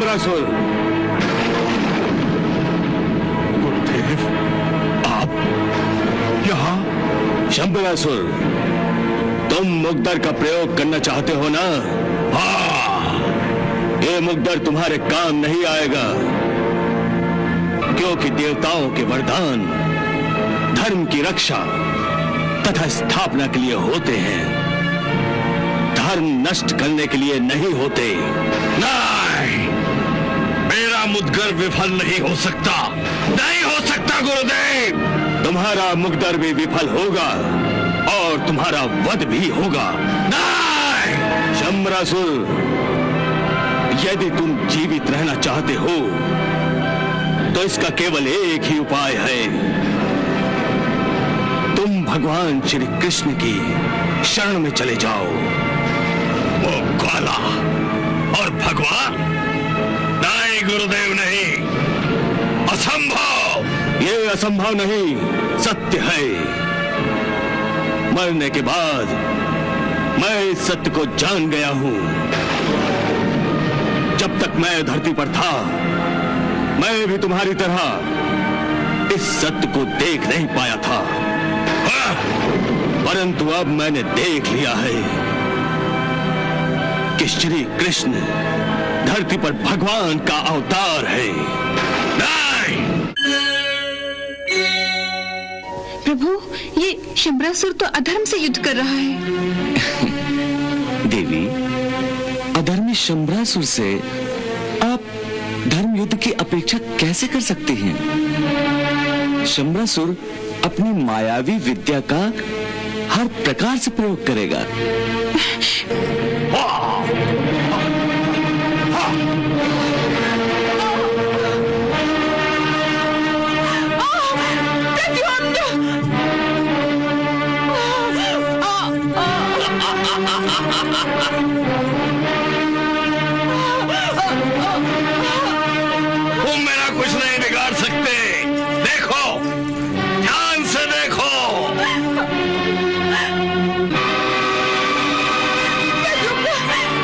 शंबरासुर। गुरुदेव, आप यहाँ? शंबरासुर, तुम मुग्दर का प्रयोग करना चाहते हो ना? हाँ। ये मुग्दर तुम्हारे काम नहीं आएगा, क्योंकि देवताओं के वरदान धर्म की रक्षा तथा स्थापना के लिए होते हैं, धर्म नष्ट करने के लिए नहीं होते। नहीं, मेरा मुद्गर विफल नहीं हो सकता, नहीं हो सकता गुरुदेव। तुम्हारा मुग्दर भी विफल होगा और तुम्हारा वध भी होगा। नहीं! शंबरासुर, यदि तुम जीवित रहना चाहते हो तो इसका केवल एक ही उपाय है। तुम भगवान श्री कृष्ण की शरण में चले जाओ। वो ग्वाला और भगवान? नहीं गुरुदेव, नहीं, असंभव। ये असंभव नहीं, सत्य है। मरने के बाद मैं इस सत्य को जान गया हूं। जब तक मैं धरती पर था, मैं भी तुम्हारी तरह इस सत्य को देख नहीं पाया था, परंतु अब मैंने देख लिया है कि श्री कृष्ण धरती पर भगवान का अवतार है। नहीं! प्रभु, ये शंबरासुर तो अधर्म से युद्ध कर रहा है। देवी, अधर्मी शंबरासुर से आप धर्म युद्ध की अपेक्षा कैसे कर सकती हैं? शंबरासुर अपनी मायावी विद्या का हर प्रकार से प्रयोग करेगा। तुम मेरा कुछ नहीं बिगाड़ सकते। देखो, ध्यान से देखो।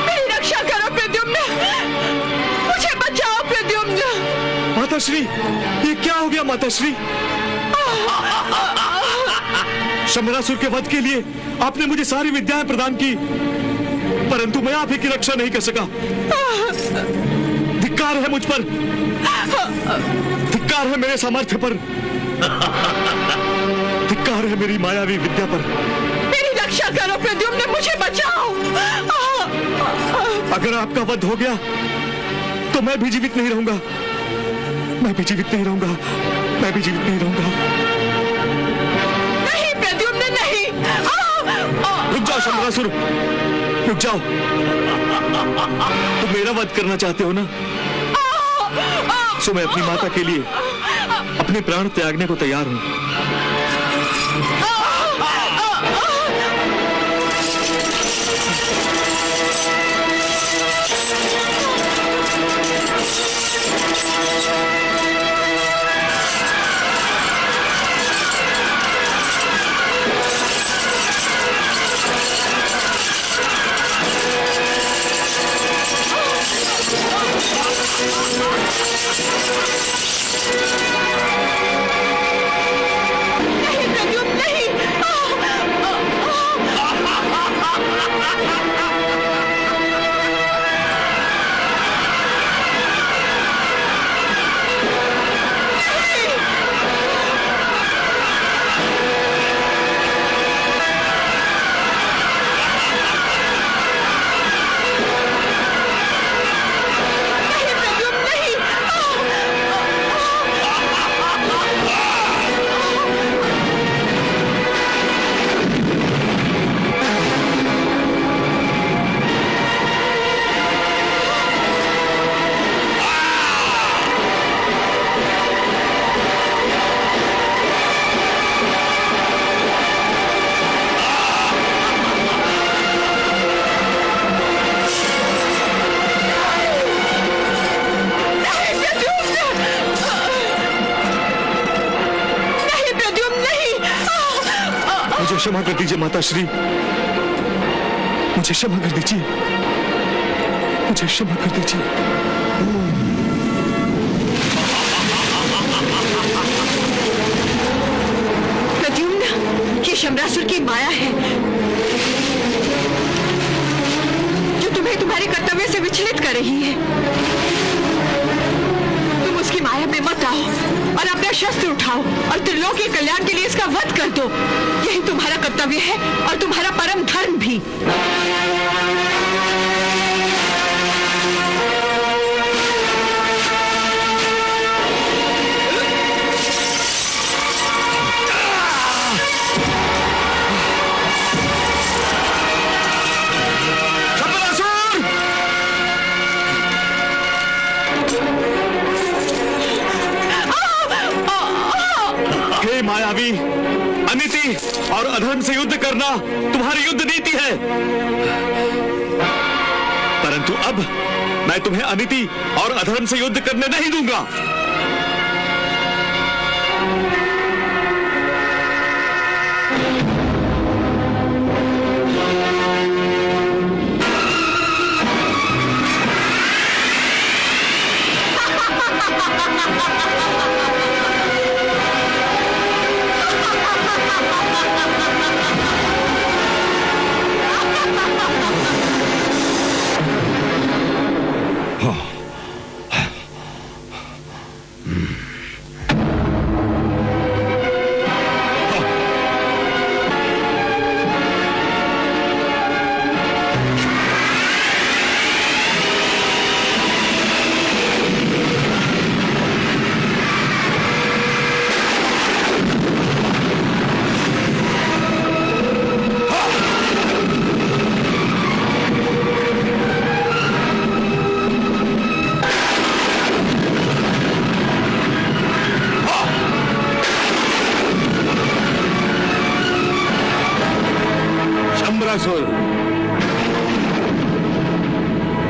मेरी रक्षा करो प्रद्युम्न, मुझे बचाओ प्रद्युम्न। माताश्री, ये क्या हो गया माताश्री? शंबरासुर के वध के लिए आपने मुझे सारी विद्याएं प्रदान की, परंतु मैं आप ही की रक्षा नहीं कर सका। धिक्कार है मुझ पर, धिक्कार है मेरे सामर्थ्य पर, धिक्कार है मेरी मायावी विद्या पर। मेरी रक्षा करो प्रद्युम्न, मुझे बचाओ। अगर आपका वध हो गया तो मैं भी जीवित नहीं रहूंगा, मैं भी जीवित नहीं रहूंगा, मैं भी जीवित नहीं रहूंगा। नहीं प्रद्युम्न, नहीं। रुक जाओ शंबरासुर, रुक जाओ। तुम मेरा वध करना चाहते हो ना? सो मैं अपनी माता के लिए अपने प्राण त्यागने को तैयार हूं। नहीं प्रद्युम्न, नहीं। मुझे क्षमा कर दीजिए माताश्री, मुझे क्षमा कर दीजिए, मुझे क्षमा कर दीजिए। प्रद्युम्न, ये शंबरासुर की माया है जो तुम्हें तुम्हारे कर्तव्य से विचलित कर रही है। तुम उसकी माया में मत आओ और अपना शस्त्र उठाओ और त्रिलोक के कल्याण के लिए इसका वध कर दो। यही तुम्हारा कर्तव्य है और तुम्हारा परम धर्म भी। मायावी, अनिति और अधर्म से युद्ध करना तुम्हारी युद्ध नीति है, परंतु अब मैं तुम्हें अनिति और अधर्म से युद्ध करने नहीं दूंगा।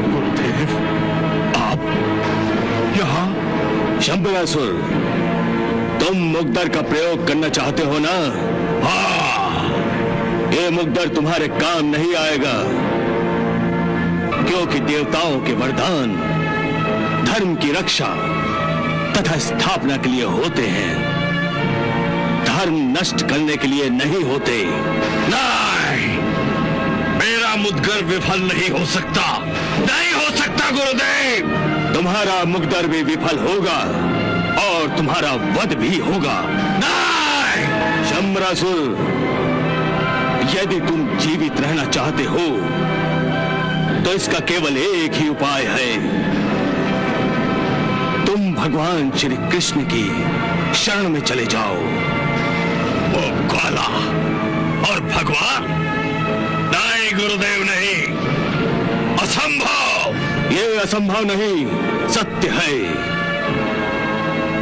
गुरुदेव, आप यहाँ? शंबरासुर, तुम मुग्दर का प्रयोग करना चाहते हो ना? हाँ, ये मुग्दर तुम्हारे काम नहीं आएगा, क्योंकि देवताओं के वरदान धर्म की रक्षा तथा स्थापना के लिए होते हैं, धर्म नष्ट करने के लिए नहीं होते। नहीं, मेरा मुद्गर विफल नहीं हो सकता, नहीं हो सकता गुरुदेव। तुम्हारा मुग्दर भी विफल होगा और तुम्हारा वध भी होगा। नहीं! शंबरासुर, यदि तुम जीवित रहना चाहते हो तो इसका केवल एक ही उपाय है, तुम भगवान श्री कृष्ण की शरण में चले जाओ। वो काला और भगवान? नहीं गुरुदेव, नहीं, असंभव। ये असंभव नहीं, सत्य है।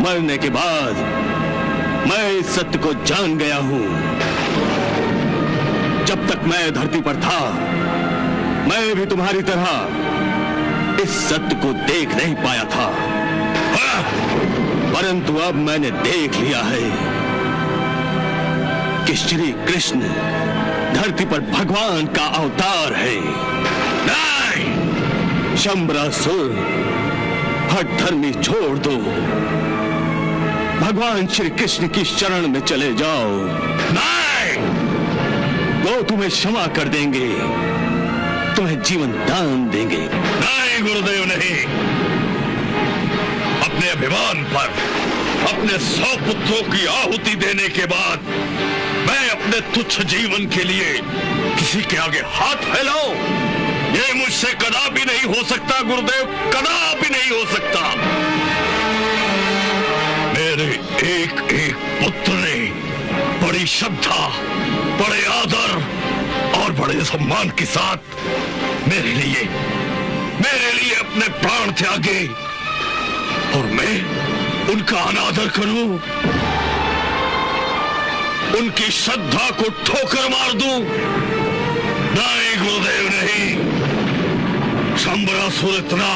मरने के बाद मैं इस सत्य को जान गया हूं। जब तक मैं धरती पर था मैं भी तुम्हारी तरह इस सत्य को देख नहीं पाया था, परंतु अब मैंने देख लिया है कि श्री कृष्ण धरती पर भगवान का अवतार है। नहीं! शंबरासुर, हठ धर्मी छोड़ दो, भगवान श्री कृष्ण की शरण में चले जाओ। नहीं! वो तुम्हें क्षमा कर देंगे, तुम्हें जीवन दान देंगे। नहीं गुरुदेव, नहीं। अपने अभिमान पर अपने 100 पुत्रों की आहुति देने के बाद मैं अपने तुच्छ जीवन के लिए किसी के आगे हाथ फैलाऊं, ये मुझसे कदापि नहीं हो सकता गुरुदेव, कदापि नहीं हो सकता। मेरे एक एक पुत्र ने बड़ी श्रद्धा, बड़े आदर और बड़े सम्मान के साथ मेरे लिए अपने प्राण त्यागे, और मैं उनका अनादर करूं, उनकी श्रद्धा को ठोकर मार दूं? नहीं गुरुदेव, नहीं। शंबरासुर इतना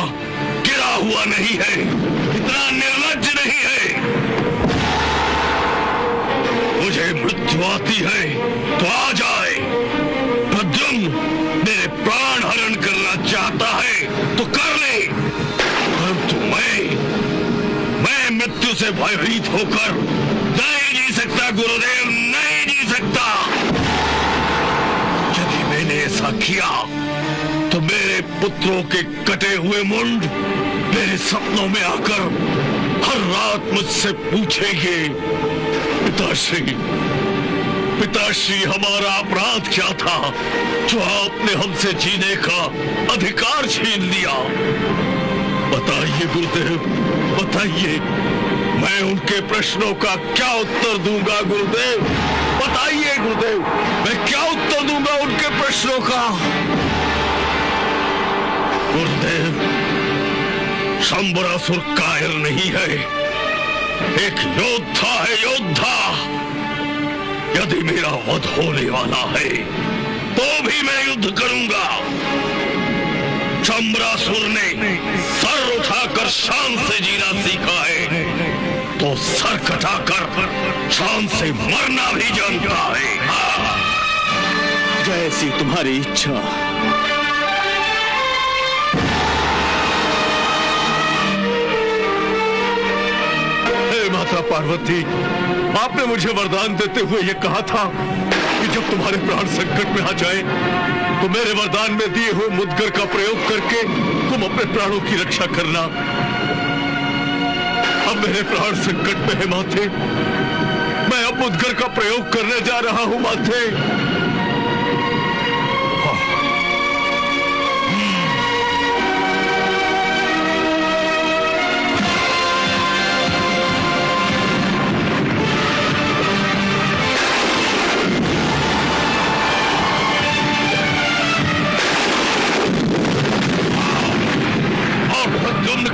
गिरा हुआ नहीं है, इतना निर्लज्ज नहीं है। मुझे मृत्यु आती है तो आ जाए, प्रद्युम्न मेरे प्राण हरण करना चाहता है तो कर ले, परंतु परंतु मैं मृत्यु से भयभीत होकर नहीं जी सकता गुरुदेव, नहीं जी सकता। यदि मैंने ऐसा किया तो मेरे पुत्रों के कटे हुए मुंड मेरे सपनों में आकर हर रात मुझसे पूछेंगे, पिताश्री हमारा अपराध क्या था जो आपने हमसे जीने का अधिकार छीन लिया? बताइए गुरुदेव, बताइए, मैं उनके प्रश्नों का क्या उत्तर दूंगा गुरुदेव? बताइए गुरुदेव, मैं क्या उत्तर दूंगा उनके प्रश्नों का? गुरुदेव, शंबरासुर कायर नहीं है, एक योद्धा है, योद्धा। यदि मेरा वध होने वाला है तो भी मैं युद्ध करूंगा। शंबरासुर ने सर उठाकर शान से जीना सीखा है तो सर कटाकर शान से मरना भी जानता है। जैसी तुम्हारी इच्छा। हे माता पार्वती, आपने मुझे वरदान देते हुए यह कहा था कि जब तुम्हारे प्राण संकट में आ जाए तो मेरे वरदान में दिए हुए मुद्गर का प्रयोग करके तुम अपने प्राणों की रक्षा करना। अब मेरे प्राण संकट में है माथे, मैं अब मुद्गर का प्रयोग करने जा रहा हूं माथे।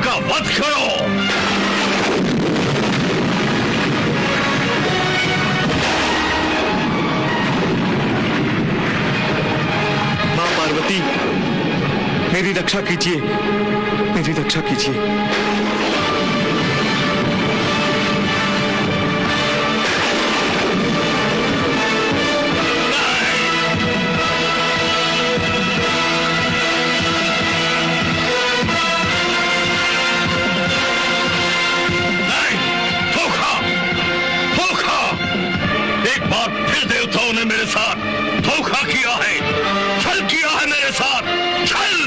का वध करो। मां पार्वती, मेरी रक्षा कीजिए, मेरी रक्षा कीजिए। देवताओं ने मेरे साथ धोखा किया है, छल किया है मेरे साथ, छल।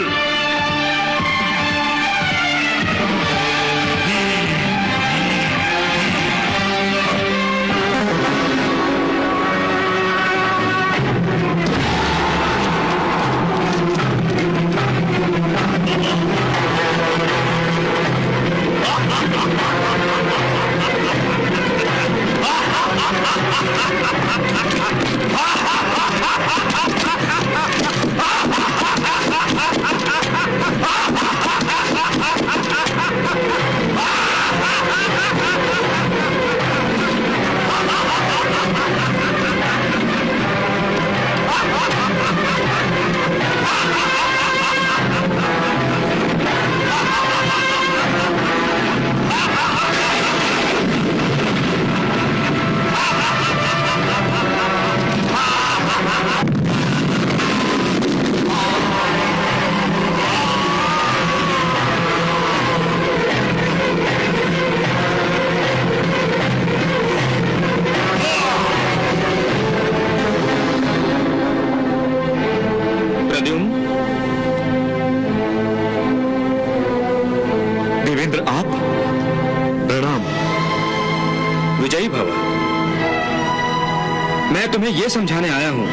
मैं तुम्हें यह समझाने आया हूं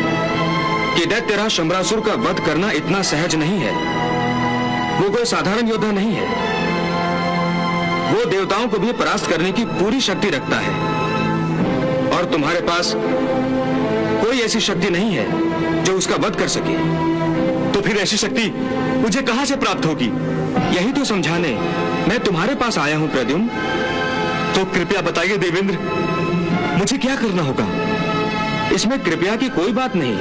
कि दैत्यराज शंबरासुर का वध करना इतना सहज नहीं है। वो कोई साधारण योद्धा नहीं है, वो देवताओं को भी परास्त करने की पूरी शक्ति रखता है और तुम्हारे पास कोई ऐसी शक्ति नहीं है जो उसका वध कर सके। तो फिर ऐसी शक्ति मुझे कहां से प्राप्त होगी? यही तो समझाने मैं तुम्हारे पास आया हूं प्रद्युम्न। तो कृपया बताइए देवेंद्र, मुझे क्या करना होगा? इसमें कृपया की कोई बात नहीं,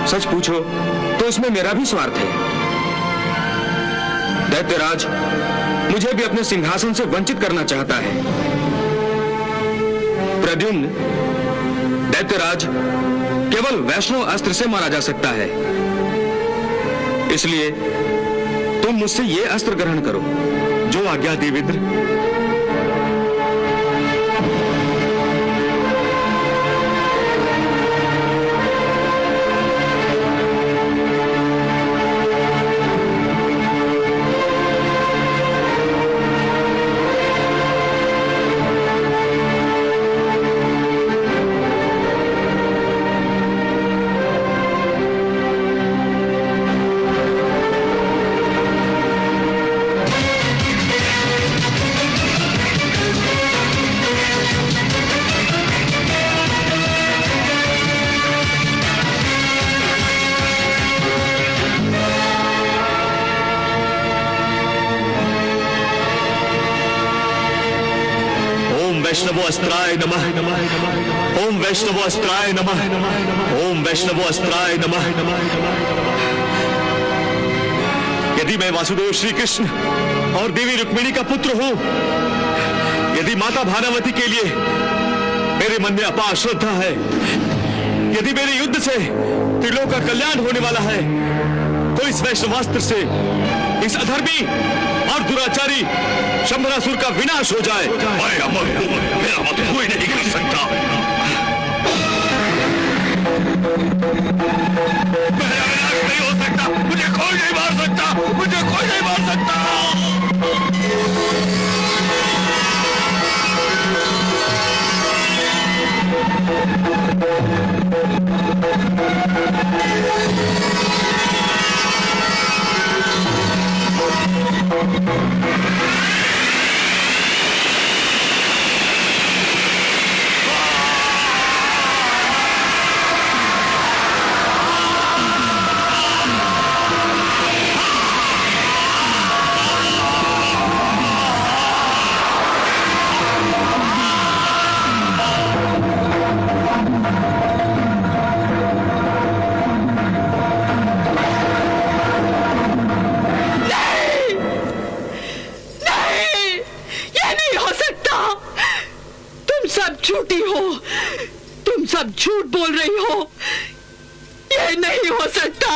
सच पूछो तो इसमें मेरा भी स्वार्थ है। दैत्यराज मुझे भी अपने सिंहासन से वंचित करना चाहता है। प्रद्युम्न, दैत्यराज केवल वैष्णव अस्त्र से मारा जा सकता है, इसलिए तुम मुझसे यह अस्त्र ग्रहण करो जो आज्ञा देवेंद्र। वैष्णवो अस्त्राय नमः। ओम वैष्णवो अस्त्राय नमः। ओम वैष्णवो अस्त्राय नमः। यदि मैं वासुदेव श्री कृष्ण और देवी रुक्मिणी का पुत्र हूं, यदि माता भानुमति के लिए मेरे मन में अपार श्रद्धा है, यदि मेरे युद्ध से त्रिलोक का कल्याण होने वाला है, तो इस वैष्णवास्त्र से इस अधर्मी और दुराचारी शंभरासुर का विनाश हो जाए। मेरा मत कोई नहीं कर सकता। मेरा विनाश नहीं हो सकता। मुझे कोई नहीं मार सकता। मुझे कोई नहीं मार सकता। झूठी हो, तुम सब झूठ बोल रही हो। ये नहीं हो सकता।